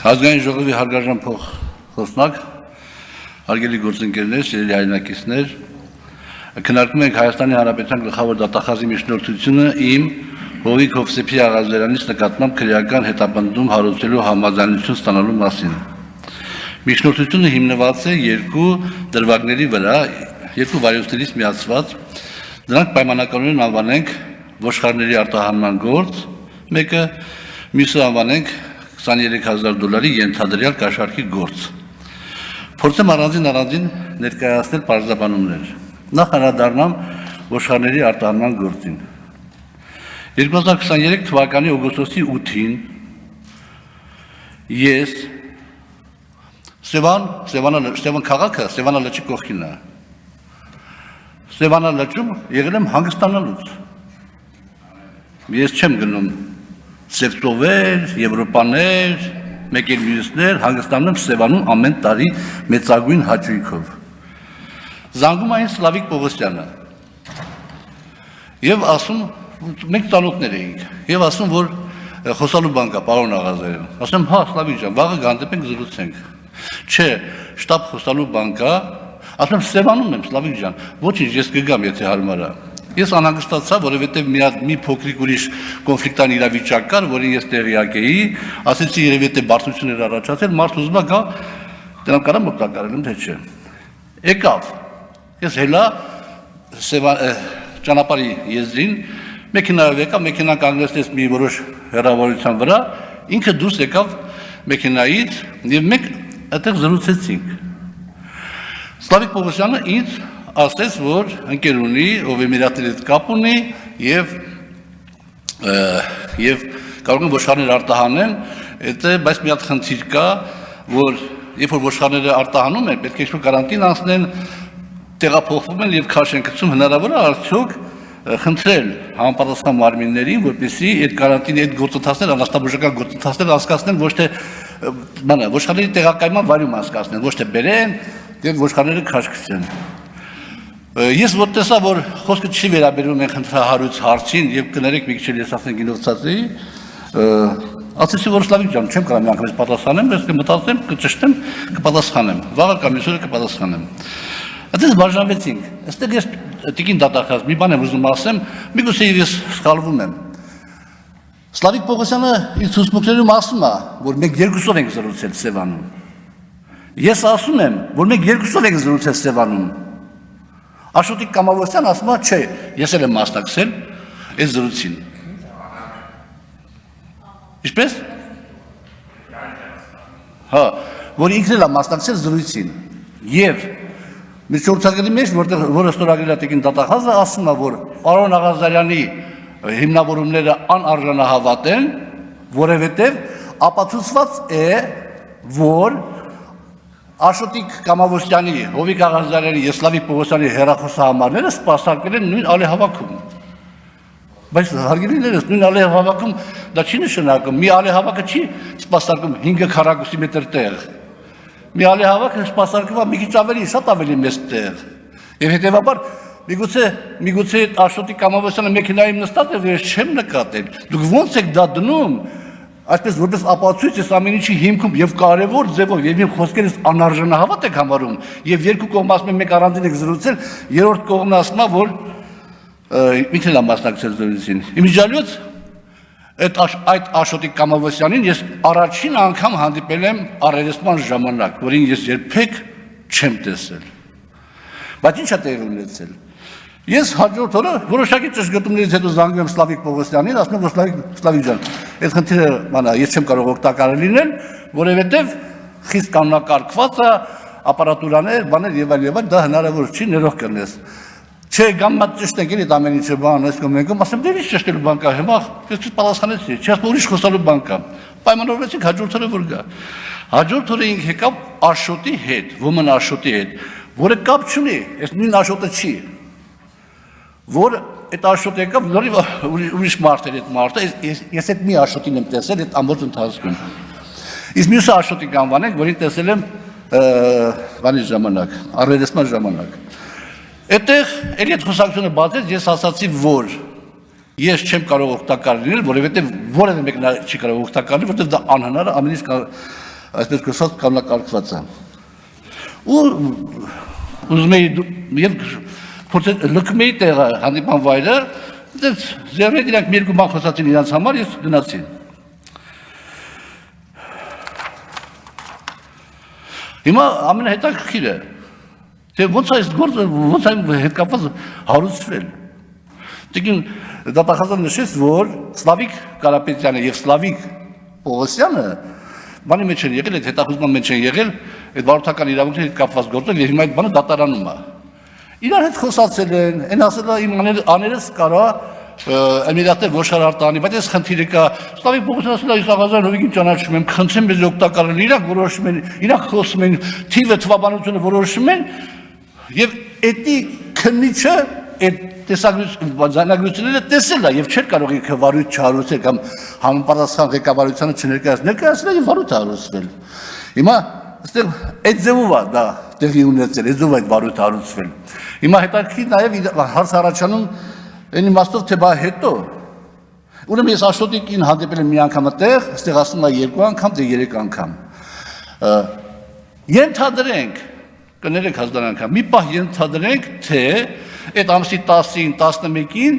Ազգային ժողովի հարգարժան խոսնակ, հարգելի գործընկերներ, սիրելի հայրենակիցներ, քննարկում ենք Հայաստանի Հանրապետության գլխավոր դատախազի միջնորդությունը իմ Հովիկ Հովսեփի Աղազարյանից նկատմամբ քրեական հետապնդում հարուցելու համաձայնություն ստանալու մասին։ Միջնորդությունը հիմնված է երկու դրվագների վրա, երկու վարիանտներից միացված, դրանք պայմանականորեն անվանենք ոչխարների արտահանման գործ, մեկը մյուսը անվանենք $23,000 ենթադրյալ կաշառքի գործ։ Փորձեմ առանձին ներկայացնել պարզաբանումներ։ Նախ անդրադառնամ ոչխարների արտահանման գործին։ 2023 թվականի օգոստոսի 8-ին ես Սևան քաղաքը Սևանա լճի կողքինն է։ Սևանա լճում եղել եմ հանգստանալուց։ Ես չեմ գնում Սևտովեր, Եվրոպաներ, մեկ էլ մյուսներ, հանգստանում եմ Սևանում ամեն տարի մեծագույն հաճույքով։ Զանգում այն Սլավիկ Պողոսյանը։ Եվ ասում, մենք ծանոթներ էինք, եւ ասում, որ խոսալու բան կա, պարոն Աղազարյան։ Ասում, հա, Սլավիկ ջան, վաղը գանդեպենք զրուցենք։ Չէ, շտապ խոսալու բան կա։ Ասում, Սևանում եմ, Սլավիկ ջան, ոչինչ, ես կգամ, եթե հարմար է։ Ես անհանգստացա, որովհետև մի փոքրիկ ուրիշ կոնֆլիկտային իրավիճակ կար, որին ես տեղյակ էի, ասեցի երևի թե բարձրություններ առաջացել, մարդ ուզում է գա, դրանք կարամ օգտակարել եմ, թե չէ։ Եկավ։ Ես հելա ճանապարհի եզրին մեքենայով եկա, մեքենան կանգնեցրեց մի որոշ հեռավորության վրա, ինքը դուրս եկավ մեքենայից եւ մենք այդտեղ զրուցեցինք։ Սլավիկ Պողոսյանը ինձ ասեց, որ ընկեր ունի, ով Էմիրատների հետ կապ ունի եւ կարող են ոչխարներ արտահանեն, բայց մի հատ խնդիր կա, որ երբ որ ոչխարները արտահանում են, պետք է ինչ-որ կարանտին անցնեն, տեղափոխվում են եւ քաշ են գցում, հնարավոր է արդյոք խնդրել համապատասխան մարմիններին, որպեսզի այդ կարանտինի այդ գործընթացները, անաստաբուժական գործընթացները անցկացնեն, ոչ թե ոչխարների տեղակայման վայրում անցկացնեն, ոչ թե բերեն եւ ոչխարները քաշ գցեն։ Ես որ տեսա, որ խոսքը չի վերաբերում են խնդրահարույց հարցին եւ կներեք մի քիչ ես ասեմ գինովցած էի, ասեցի որ Սլավիկ ջան, չեմ կարող միանգամից պատասխանեմ, ես կմտածեմ, կճշտեմ, կպատասխանեմ, վաղը կամ մյուսօրը կպատասխանեմ։ Այդպես բաժանվեցինք։ Այստեղ ես տիկին դատախազ մի բան եմ ուզում ասեմ, միգուցե ես սխալվում եմ։ Սլավիկ Պողոսյանը իր ցուցմունքներում ասում է, որ մենք երկուսով ենք զրուցել Սևանում։ Ես ասում եմ, որ մենք երկուսով ենք զրուցել Սևանում։ Աշոտիկ Կամավոսյան ասում է, չէ, ես էլ եմ մասնակցել այս զրույցին։ Ինչպես։ Հա, որ ինքն էլ է մասնակցել զրույցին։ Եվ միջոցառումների մեջ, որը ստորագրել է տիկին դատախազը, ասում է, որ պարոն Աղազարյանի հիմնավորումները անարժանահավատ են, որովհետև ապացուցված է, որ Աշոտիկ Կամավոսյանի, Հովիկ Աղազարյանի եւ Սլավիկ Պողոսյանի հեռախոսահամարները սպասարկվել են նույն ալեհավաքում։ Բայց հարգելիներս, նույն ալեհավաքում դա չի նշանակում, մի ալեհավաքը չի սպասարկում 5 քառակուսի մետր տեղ։ Մի ալեհավաքը սպասարկում է մի քիչ ավելի, շատ ավելի մեծ տեղ։ Եվ հետեւաբար միգուցե Աշոտիկ Կամավոսյանը մեքենայում նստած է, ես չեմ նկատել։ Դուք ո՞նց եք դա դնում։ Այսպես որպես ապացույց ես ամեն ինչի հիմքում եւ կարեւոր ձևով եւ իմ խոսքերից անարժանահավատ եք համարում եւ երկու կողմ ասում են մեկ առանձին եք զրուցել, երրորդ կողմն ասում է որ ինքն էլ է մասնակցել զրույցին։ Իմիջիալից այդ Աշոտիկ Կամավոսյանին ես առաջին անգամ հանդիպել եմ առերեսման ժամանակ, որին ես երբեք չեմ տեսել։ Բայց ինչ է տեղի ունեցել։ Ես հաջորդ օրը որոշակի ճշգրտումներից հետո զանգում եմ Սլավիկ Պողոսյանին, ասում եմ, որ Սլավիկ ջան, այդ խնդիրը մանա ես չեմ կարող օգտակար լինել, որովհետև խիստ կանոնակարգված է, ապարատուրաներ, բաներ եւ այլ, դա հնարավոր չի, ներող կլինես։ Չէ, գամմա ճշտենք էլի դա ամեն ինչը բան, այս կոմենքում, ասեմ, դե ինչ ճշտելու բան կա, հիմա ես պատասխանեցի, չէ, ասում ուրիշ խոսալու բան կա։ Պայմանավորվեցինք հաջորդ օրը որ գա։ Հաջորդ օրը ինք եկավ Աշոտի հետ, ոմն Աշոտի հետ, որը կապ չունի, այս նույն Աշոտը չի։ Որ այդ Աշոտը եկավ, ուրիշ մարդ էր այդ մարդը, ես այդ մի Աշոտին եմ տեսել այդ ամբողջ ընթացքում։ Իսկ մյուսը Աշոտիկ անվանենք, որին տեսել եմ բանի ժամանակ, առերեսման ժամանակ։ Այդտեղ էլի այդ խոսակցությունը բացեց, ես ասացի, որ ես չեմ կարող օգտակար լինել, որովհետև որևէ մեկն չի կարող օգտակար լինել, որովհետև դա անհնար է, ամեն ինչ այսպես կոչված կազմակերպված է։ Ու ուզում եի եւ փորձել լքում էի տեղը հանդիպան վայրը, դες ձեռները իրանք մի երկու բան խոսացին իրանց համար, ես գնացին։ Հիմա ամենահետաքրքիրը, թե ոնց է այս գործը, ոնց է հետ կապված հարուցվել։ Տիկին դատախազը նշեց, որ Սլավիկ Կարապետյանը եւ Սլավիկ Պողոսյանը բանի մեջ են եղել, այդ հետախուզման մեջ են եղել, այդ վարորդական իրավունքների հետ կապված գործով եւ հիմա այդ բանը դատարանում է։ Իրար հետ խոսացել են, այն ասել է իմ աներս կարա Էմիրատներ ոչխար արտանի, բայց այս խնդիրը կա։ Սլավիկ Պողոսյանը ասել է, ես Աղազարյան Հովիկին ճանաչում եմ, խնդրեմ մեզ օգտակար լինել, իրանք որոշում են, իրանք խոսում են, թիվը թվաբանությունը որոշում են եւ էդի քննիչը այդ տեսագրությունները տեսել է եւ չէր կարող ինքը վարույթ չհարուցել կամ համապատասխան ղեկավարությանը չներկայացնել եւ վարույթ հարուցվել։ Հիմա այստեղ այդ ձևով է դա տեղի ունեցել, այդ ձևով այդ վարույթը հարուցվել։ Հիմա հետաքրքիր նաեւ հարց առաջանում այն իմաստով թե բա հետո ուրեմն ես Աշոտիկին հանդիպել եմ մի անգամ այդտեղ, այստեղ ասում է 2 անգամ, դե 3 անգամ։ Ենթադրենք, կներեք հազար անգամ, մի պահ ենթադրենք, թե այդ ամսի 10-ին, 11-ին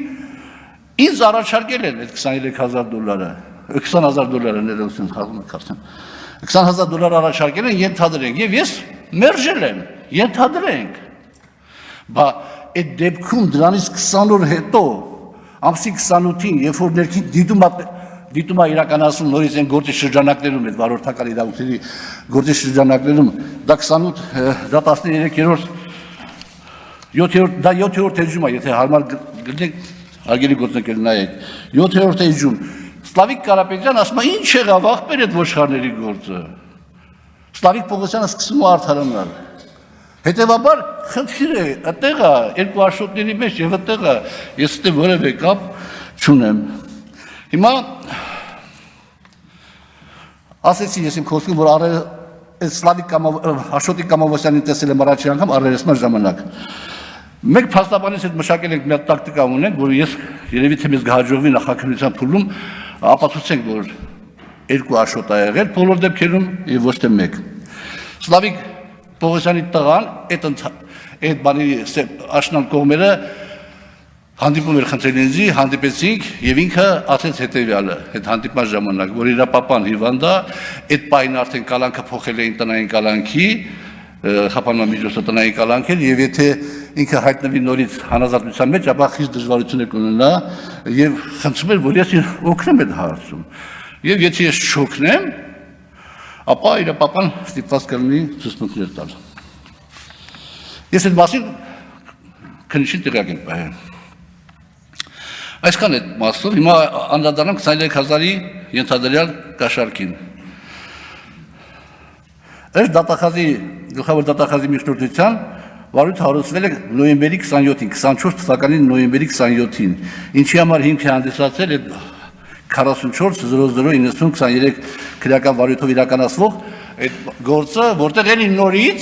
ինձ առաջարկել են այդ $23,000, $20,000 ներողություն խաղում եք արդեն, $20,000 առաջարկել են, ենթադրենք, եւ ես մերժել եմ, ենթադրենք, բա այդ դեպքում դրանից 20 օր հետո, ամսի 28-ին, երբ որ ներքին դիտում է իրականացում նորից այն գործի շրջանակներում, այդ վարորդական իրավունքների գործի շրջանակներում, դա 28, դա 13-րդ, 7-րդ էջում է, եթե հարմար գտնեք, հարգելի գործընկերներ նայեք, 7-րդ էջում, Սլավիկ Կարապետյան ասում է, ինչ եղավ ախպեր այդ ոչխարների գործը, Սլավիկ Պողոսյանը սկսում է արդարանալ, հետևաբար խնդիրը այդտեղ է, երկու Աշոտների մեջ եւ այդտեղ է, ես այդտեղ որևէ կապ չունեմ։ Հիմա ասեցի ես իմ խոսքում, որ Սլավիկ Աշոտիկ Կամովոսյանին տեսել եմ առաջի անգամ առերեսման ժամանակ։ Մենք փաստաբանից հետ մշակել ենք մի հատ տակտիկա ունենք, որ ես երևի թե մեզ կհաջողվի նախաքննության փուլում ապացուցենք, որ երկու Աշոտ ա եղել բոլոր դեպքերում եւ ոչ թե մեկ։ Սլավիկ Պողոսյանի տղան այդ բանի աշնան կողմերը հանդիպում էր խնդրել ինձի, հանդիպեցինք եւ ինքը ասեց հետեւյալը, այդ հանդիպման ժամանակ, որ իր պապան հիվանդ է, այդ պայն արդեն կալանքը փոխել էին տնային կալանքի, խափանման միջոցով տնային կալանք էր եւ եթե ինքը հայտնվի նորից հանրազատության մեջ, ապա խիստ դժվարություններ կունենա եւ խնդրում էր, որ ես օգնեմ այդ հարցում։ Եվ եթե ես չօգնեմ, ապա իր պապան ստիպված կլինի ցուցմունքներ տալ։ Ես այդ մասին քննիչին տեղյակ եմ պահել։ Այսքան այդ մասով, հիմա անդրադառնանք 23,000-ի ենթադրյալ կաշառքին։ Այս դատախազի, գլխավոր դատախազի միջնորդության վարույթը հարուցվել է նոյեմբերի 27-ին, 24 թվականի նոյեմբերի 27-ին, ինչի համար հիմք է հանդիսացել այդ 44-00-90-23 քրեական վարույթով իրականացվող այդ գործը, որտեղ էլի նորից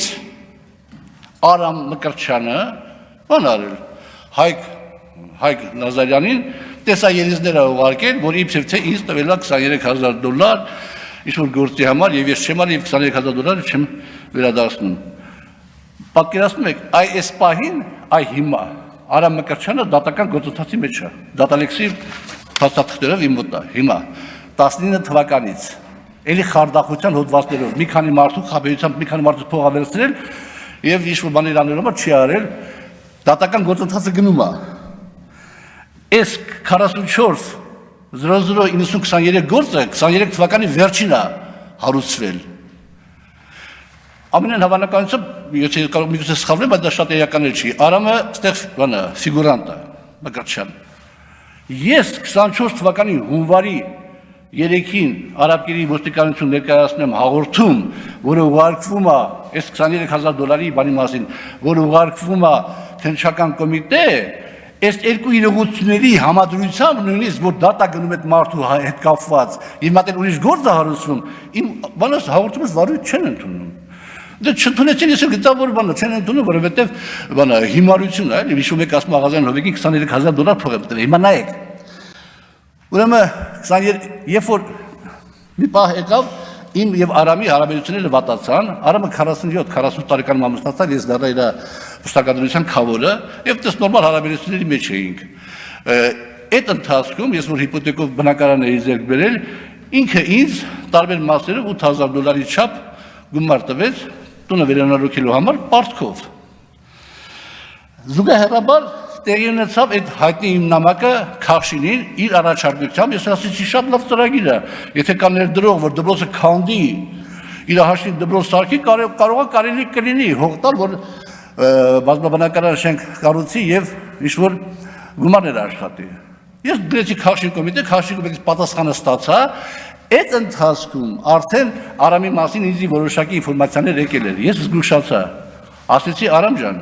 Արամ Մկրտչյանը բան արել, Հայկ Նազարյանին տեսաերիզներ ուղարկել, որ իբրև թե ինձ տվել է $23,000 ինչ-որ գործի համար եւ ես չեմ արել $23,000 չեմ վերադարձնում։ Պատկերացնում եք, այս պահին, հիմա Արամ Մկրտչյանը դատական գործընթացի մեջ է, դատալեքսի փաստաթղթերով իմ մոտ է, հիմա 19 թվականից, էլի խարդախության հոդվածներով, մի քանի մարդու խաբեությամբ մի քանի մարդու փող ավերցրել եւ ինչ-որ բաներ անելով չի արել, դատական գործընթացը գնում է։ Այս 44-00-90-23 գործը 23 թվականի վերջին է հարուցվել։ Ամենայն հավանականությամբ, եթե կարող միգուցե սխալվեմ, բայց դա շատ էական չի։ Արամը այդտեղ ֆիգուրանտ է, Մկրտչյան։ Ես 24 թվականի հունվարի 3-ին Արաբկիրի ոստիկանություն ներկայացնում եմ հաղորդում, որը ուղարկվում է այս $23,000 բանի մասին, որը ուղարկվում է քննչական կոմիտե, այս երկու իրողությունների համադրությամբ նույնիսկ որ դատա գնում այդ մարդու հետ կապված, իմ մատել ուրիշ գործ է հարուցվում, իմ բանս հաղորդումս վարույթ չեն ընդունում։ Դե չընդունեցին, ես գտա որ բանը չեն ընդունում, որովհետև բանը հիմարություն է, էլի հիշում եք ասում Աղազարյան Հովիկին $23,000 փող է տվել։ Հիմա նայեք։ Ուրեմն երբ որ մի պահ եկավ, իմ եւ Արամի հարաբերությունները վատացան, Արամը 47-48 տարեկան ամուսնացավ, ես դեռ իր վստահականության քավորը, եւ դες նորմալ հարաբերությունների մեջ էինք։ Այդ ընթացքում ես որ հիպոթեկով բնակարան էի ձեռք բերել, ինքը ինձ տարբեր մասերով $8,000 չափ գումար տվեց տունը վերանորոգելու համար պարտքով։ Զուգահեռաբար տեղի ունեցավ այդ հայտնի իմ նամակը Քախշինին իր առաջարկությամբ, ես ասեցի շատ լավ ծրագիր է, եթե կա ներդրող, որ դպրոցը քանդի, իր հաշվին դպրոց սարքի, կարող է կարելի կլինի հող տալ, որ բազմաբնակարան շենք կառուցի եւ ինչ-որ գումարներ աշխատի։ Ես դրեցի Քախշին կոմիտե, Քախշին կոմիտեից պատասխանը ստացա, այդ ընթացքում արդեն Արամի մասին ինձ որոշակի ինֆորմացիաներ եկել էր, ես զգուշացա, ասեցի Արամ ջան,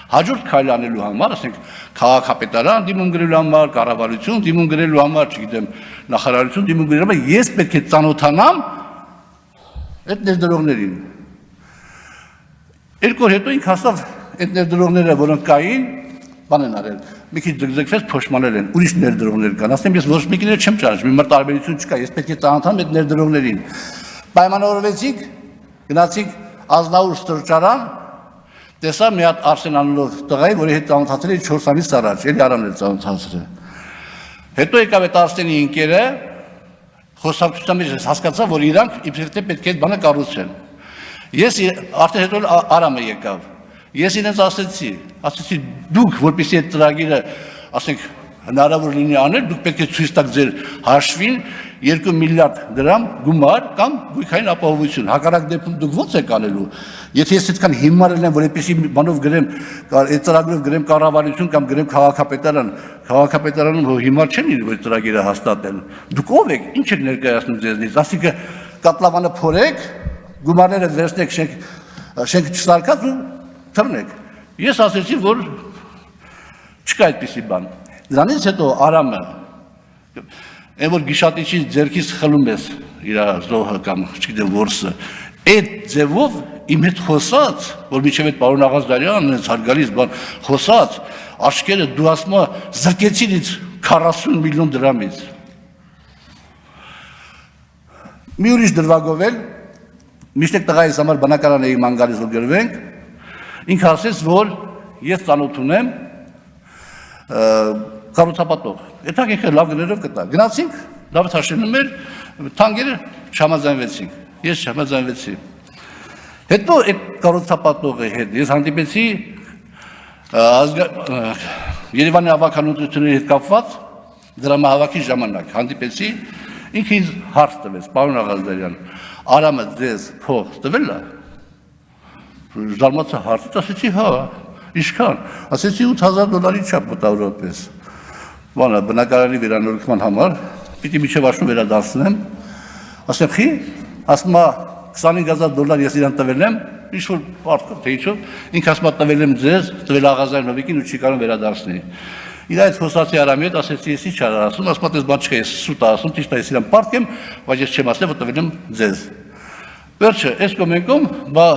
հաջորդ քայլ անելու համար, ասենք քաղաքապետարան դիմում գրելու համար, կառավարություն դիմում գրելու համար, չգիտեմ, նախարարություն դիմում գրելու համար, ես պետք է ծանոթանամ այդ ներդրողներին։ Երկու օր հետո ինքը ասավ, այդ ներդրողները, որոնք կային, բան են արել, մի քիչ ձգձգվեց, փոշմանել են, ուրիշ ներդրողներ կան, ասեմ ես ոչ մեկիներ չեմ ճանաչում, մի տարբերություն չկա, ես պետք է ծանոթանամ այդ ներդրողներին։ Պայմանավորվեցինք, գնացինք Ազնավուր սրճարան, տեսա մի հատ Արսեն անունով տղայի, որի հետ ծանոթացել էի 4 ամիս առաջ, էլի Արամն էր ծանոթացել։ Հետո եկավ այդ Արսենի ընկերը, խոսակցության մեջ հասկացա, որ իրանք իբրև թե պետք է այդ բանը կառուցեն։ Ես արդեն հետո Արամը եկավ։ Ես իրենց ասեցի դուք, որպեսզի այդ ծրագիրը, ասենք, հնարավոր լինի անել, դուք պետք է ցույց տաք ձեր հաշվին 2 միլիարդ դրամ գումար կամ գույքային ապահովություն։ Հակառակ դեպքում դուք ո՞նց եք անելու։ Եթե ես այդքան հիմարել եմ, որ այդպեսի բանով գրեմ, այդ ծրագրով գրեմ կառավարություն կամ գրեմ քաղաքապետարան, քաղաքապետարանում հիմար չեն իր որ ծրագիրը հաստատել։ Դուք ով եք, ինչ եք ներկայացնում ձեզնից։ Ասիկը կապլավանը փորեք, գումարները վերցնեք շենք չսարկած ու թռնեք։ Ես ասեցի, որ չկա այդպիսի բան։ Դրանից հետո Արամը, այն որ գիշատիչի ձեռքից խլում ես իր զոհը կամ չգիտեմ որսը, այդ ձևով իմ հետ խոսած, որ միջև այդ պարոն Աղազդարյանն է հարգալից բան խոսած, աչքերը դու ասում զրկեցին ինձ 40 միլիոն դրամից։ Մի ուրիշ դրվագով էլ, միշտ տղայիս համար բնակարան էի ման գալիս որ գրվենք, ինքը ասեց, որ ես ծանոթ ունեմ կառուցապատող։ Այդտեղ ինքը լավ գներով կտա։ Գնացինք, Դավիթ Հաշիմն մեր թանկերը չհամաձայնվեցինք։ Ես չհամաձայնվեցի։ Հետո այդ կառուցապատողի հետ ես հանդիպեցի Երևանի հավաքանութությունների հետ կապված դրամահավաքի ժամանակ հանդիպեցի, ինքը ինձ հարց տվեց, պարոն Աղազդարյան, Արամը ձեզ փող տվել է։ Զարմացա հարցից, ասեցի հա, ինչքան, ասեցի $8,000 չափ մոտավորապես, բանը բնակարանի վերանորոգման համար, պիտի միջև աշուն վերադարձնեմ, ասեմ խի, ասում $25,000 ես իրան տվել եմ, ինչ-որ պարտքով, թե ինչով, ինք ասում տվել եմ ձեզ, տվել Աղազարյանը ու չի կարող վերադարձնի։ Իր այդ խոսացի Արամի հետ, ասեցի ես ինչ արա ասում, ասում ես բան չկա, ես սուտ ասում, ճիշտ է ես իրան պարտք եմ, բայց ես չեմ ասել, որ տվել եմ ձեզ։ Վերջը, այս կոմենքում, բա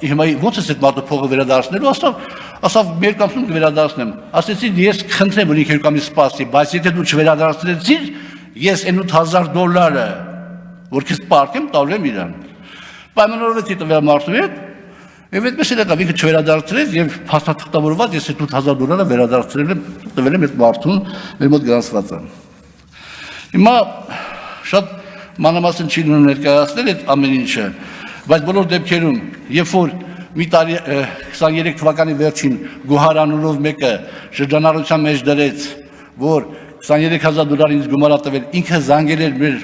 հիմա ո՞նց ես այդ մարդու փողը վերադարձնելու, ասավ մի անգամ կվերադարձնեմ։ Ասեցի ես խնդրեմ որ ինքը անգամից սպասի, բայց եթե դու չվերադարձնեցիր, ես այն $8,000 որ քեզ պարտեմ, տալու եմ իրան։ Պայմանավորվեցի տվել մարդու հետ, եւ այդպես էլ եկավ, ինքը չվերադարձրեց եւ փաստաթղթավորված ես այդ $8,000 վերադարձրել եմ, տվել եմ այդ մարդուն, մեր մոտ գրանցված է։ Հիմա շատ մանրամասն չի ներկայացնել այդ ամեն ինչը, բայց բոլոր դեպքերում, երբ որ մի տարի 23 թվականի վերջին Գոհարանունով մեկը շրջանառության մեջ դրեց, որ $23,000 ինձ գումար տվել, ինքը զանգել էր մեր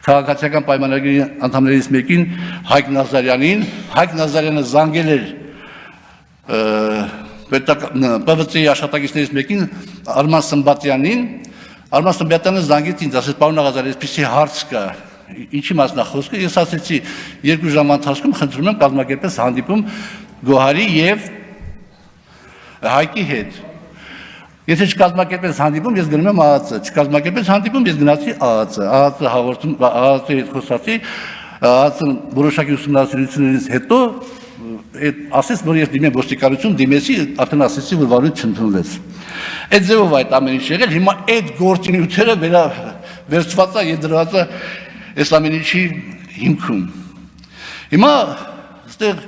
քաղաքացիական պայմանագրի անդամներից մեկին Հայկ Նազարյանին, Հայկ Նազարյանը զանգել էր ՊՎԾ-ի աշխատակիցներից մեկին Արման Սմբատյանին, Արման Սմբատյանը զանգեց ինձ, ասեց պարոն Աղազարյան, այսպիսի հարց կա, ինչի մասն է խոսքը, ես ասեցի 2 ժամ ընթացքում խնդրում եմ կազմակերպել հանդիպում Գոհարի եւ Հայկի հետ։ Եթե չկազմակերպես հանդիպում, ես գնում եմ ԱԱՑ, չկազմակերպես հանդիպում, ես գնացի ԱԱՑ, ԱԱՑ հաղորդում, ԱԱՑ-ի հետ խոսացի, ԱԱՑ-ը որոշակի ուսումնասիրություններից հետո ասեց, որ ես դիմեմ ոստիկանություն, դիմեցի, արդեն ասեցի, որ վարույթ չընդունվեց։ Այդ ձևով այդ ամեն ինչ եղել, հիմա այդ գործունեությունը վերցված է եւ դրված է այս ամեն ինչի հիմքում։ Հիմա այստեղ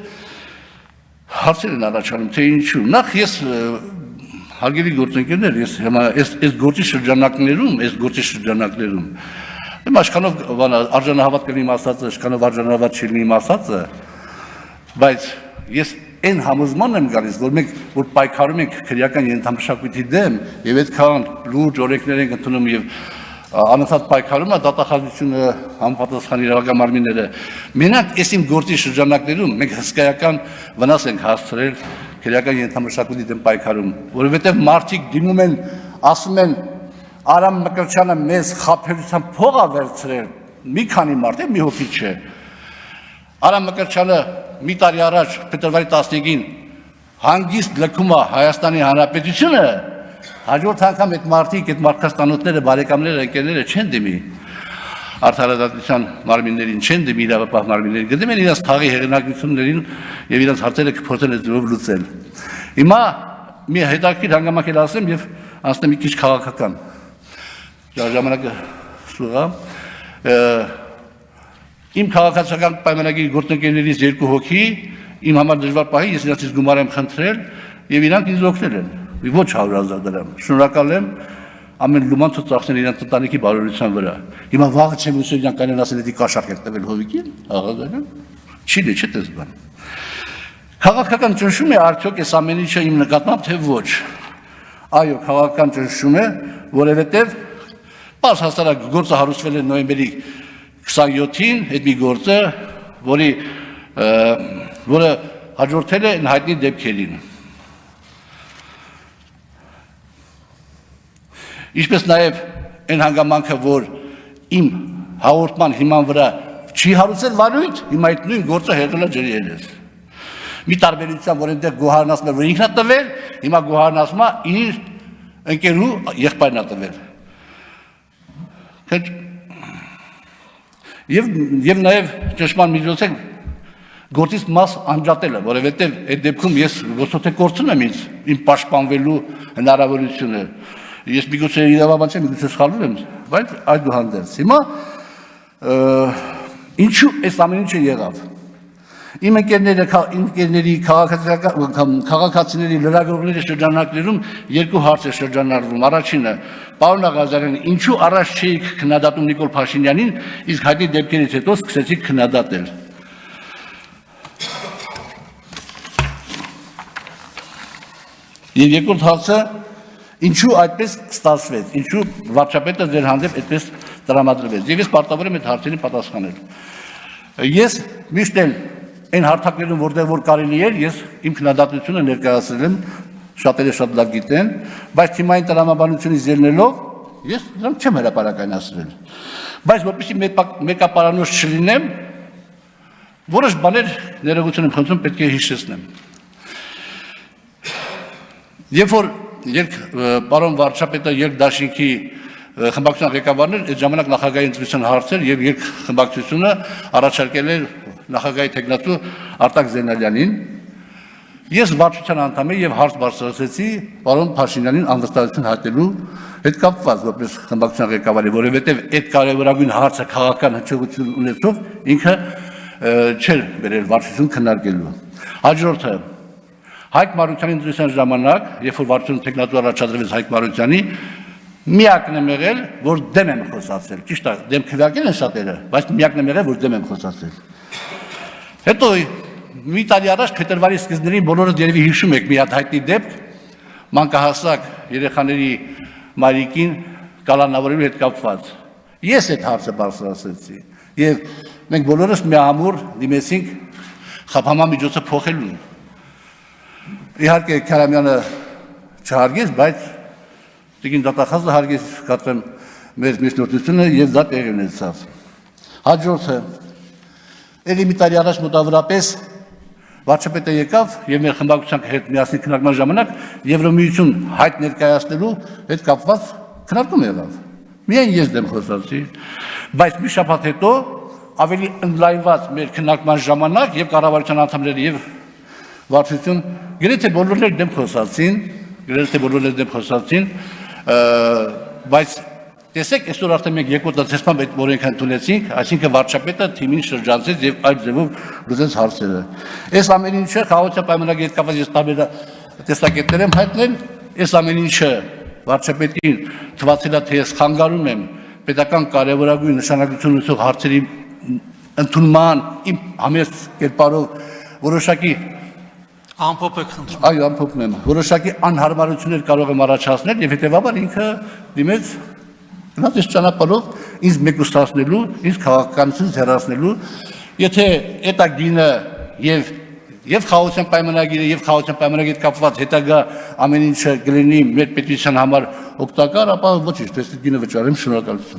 հարցեր են առաջանում, թե ինչու։ Նախ ես հարգելի գործընկերներ, ես հիմա այս գործի շրջանակներում աշխանով արժանահավատ կլինի ասածը, աշխանով արժանահավատ չլինի ասածը, բայց ես այն համոզման եմ գալիս, որ մենք որ պայքարում ենք քրեական ենթամշակույթի դեմ եւ այդքան լուրջ օրենքներ ենք ընդունում եւ անընդհատ պայքարում է դատախազությունը համապատասխան իրավական մարմինները մենակ այս իմ գործի շրջանակներում մենք հսկայական վնաս ենք հասցրել քրեական ենթամշակույթի դեմ պայքարում, որովհետեւ մարդիկ դիմում են, ասում են Արամ Մկրտչյանը մեզ խաբերության փող է վերցրել, մի քանի մարդ է, մի հոգի չէ։ Արամ Մկրտչյանը մի տարի առաջ փետրվարի 15-ին հանգիստ լքում է Հայաստանի Հանրապետությունը, հաջորդ անգամ այդ մարդիկ, այդ մարդկաստանոթները, բարեկամները, ընկերները չեն դիմի արդարադատության մարմիններին, չեն դիմի իրավապահ մարմիններին, գտնում են իրենց թաղի հեղինակություններին եւ իրենց հարցերը կփորձեն այդով լուծել։ Հիմա մի հետաքրքիր հանգամանք էլ ասեմ եւ անցնեմ մի քիչ քաղաքական։ Ժամանակը սուղա իմ քաղաքացիական պայմանագիր գործընկերներից 2 հոգի իմ համար դժվար պահի ես իրացից գումար եմ խնդրել եւ իրանք ինձ օգնել են ոչ 100,000 դրամ շնորհակալ եմ ամեն լուման ծախսեն իրենց ընտանիքի բարօրության վրա հիմա վաղը չեմ ուզում իրանք կանեն ասել դի կաշառք եք տվել հովիկին աղազարյան չի դե չէ դες բան քաղաքական ճնշում է արդյոք այս ամեն ինչը իմ նկատմամբ թե ոչ այո քաղաքական ճնշում է որովհետեւ Պարզ հաստարակ գործը հարուցվել է նոյեմբերի 27-ին, այդ մի գործը, որը հաջորդել է հայտնի դեպքերին։ Ինչպես նաև այն հանգամանքը, որ իմ հաղորդման հիման վրա չի հարուցել վարույթ, հիմա այդ նույն գործը հետել է ջրի հելես։ Մի տարբերությամբ, որ այնտեղ գոհարն ասում է, որ ինքն է տվել, հիմա գոհարն ասում է իր ընկերու եղբայրն է տվել։ Եվ նաև ճշմարիտ միջոցը գործից մաս անջատելը, որովհետև այդ դեպքում ես ոստոթե կորցնում եմ ինձ իմ պաշտպանվելու հնարավորությունը։ Ես միգուցե իրավաբան չեմ, միգուցե սխալվում եմ, բայց այդուհանդերձ։ Հիմա ինչու այս ամեն ինչը եղավ։ Իմ ընկերների քաղաքացիների լրագրողների շրջանակներում 2 հարց է շրջանառվում։ Առաջինը, պարոն Աղազարյան, ինչու առաջ չէիք քննադատում Նիկոլ Փաշինյանին, իսկ հայտնի դեպքերից հետո սկսեցիք քննադատել։ Եվ երկրորդ հարցը, ինչու այդպես ստացվեց, ինչու վարչապետը ձեր հանդեպ այդպես տրամադրվեց։ Եվ ես պարտավոր եմ այդ հարցերին պատասխանել։ Ես միշտ էլ այն հարթակներում, որտեղ որ կարելի էր, ես իմ քննադատությունը ներկայացրել եմ, շատերը շատ լավ գիտեն, բայց թիմային տրամաբանությունից ելնելով, ես դրանք չեմ հրապարակայնացրել։ Բայց որպեսզի մեկապարանոց չլինեմ, որոշ բաներ ներողություն եմ խնդրում, պետք է հիշեցնեմ։ Երբ որ պարոն վարչապետը երկդաշինքի խմբակցության ղեկավարն էր, այդ ժամանակ նախագահի ընտրության հարցեր եւ երկխմբակցությունը առաջարկել էր նախագահի տեխնատու Արտակ Զենալյանին, ես վարչության անդամ եմ եւ հարց բարձրացրեցի պարոն Փաշինյանին անվստահություն հայտնելու հետ կապված որպես խմբակցության ղեկավարի, որովհետեւ այդ կարևորագույն հարցը քաղաքական հնչողություն ունեցող ինքը չէր բերել վարչություն քննարկելու։ Հաջորդը Հայկ Մարությանի ընտրության ժամանակ, երբ որ վարչության տեխնատու առաջադրվեց Հայկ Մարությանի, միակն եմ եղել, որ դեմ եմ խոսացել։ Ճիշտ է, դեմ քվեարկել են շատերը, բայց միակն եմ եղել, որ դեմ եմ խոսացել։ Հետո մի տարի առաջ փետրվարի սկզբներին բոլորը երևի հիշում եք մի հատ հայտնի դեպք մանկահասակ երեխաների մայրիկին կալանավորելու հետ կապված։ Ես այդ հարցը բարձրացրեցի եւ մենք բոլորս միամուռ դիմեցինք խափանման միջոցը փոխելու։ Իհարկե Քարամյանը չհարգեց, բայց Տիկին դատախազը հարգեց կատարեմ մեր միջնորդությունը եւ դա տեղի ունեցավ։ Հաջորդը Էլի մի տարի առաջ մոտավորապես վարչապետը եկավ եւ մեր խմբակցության հետ միասին քննարկման ժամանակ Եվրոմիություն հայտ ներկայացնելու հետ կապված քննարկում եղավ։ Միայն ես դեմ խոսացի, բայց մի շաբաթ հետո ավելի ընդլայնված մեր քննարկման ժամանակ եւ կառավարության անդամները եւ վարչություն գրեթե բոլորներ դեմ խոսացին, բայց տեսեք, այսօր արդեն մենք երկրորդ դասեցման այդ օրենքն ընդունեցինք, այսինքն վարչապետը թիմին շրջանցեց եւ այդ ձևով լուծեց հարցերը։ Այս ամեն ինչը խաղաղության պայմանագրի հետ կապված ես տարբեր տեսակետներ եմ հայտնել, այս ամեն ինչը վարչապետին թվացել է, թե ես խանգարում եմ պետական կարևորագույն նշանակություն ունեցող հարցերի ընդունման իմ համեստ կերպարով որոշակի Ամփոփ եք խնդրում։ այո, ամփոփում եմ, որոշակի անհարմարություններ կարող եմ առաջացնել եւ հետեւաբար ինքը դիմեց գնաց այս ճանապարհով ինձ մեկուսացնելու, ինձ քաղաքականությունից հեռացնելու, եթե այդ գինը եւ խաղաղության պայմանագիրը եւ խաղաղության պայմանագրի հետ կապված հետագա ամեն ինչը կլինի մեր պետության համար օգտակար, ապա ոչինչ, դες գինը վճարեմ, շնորհակալություն։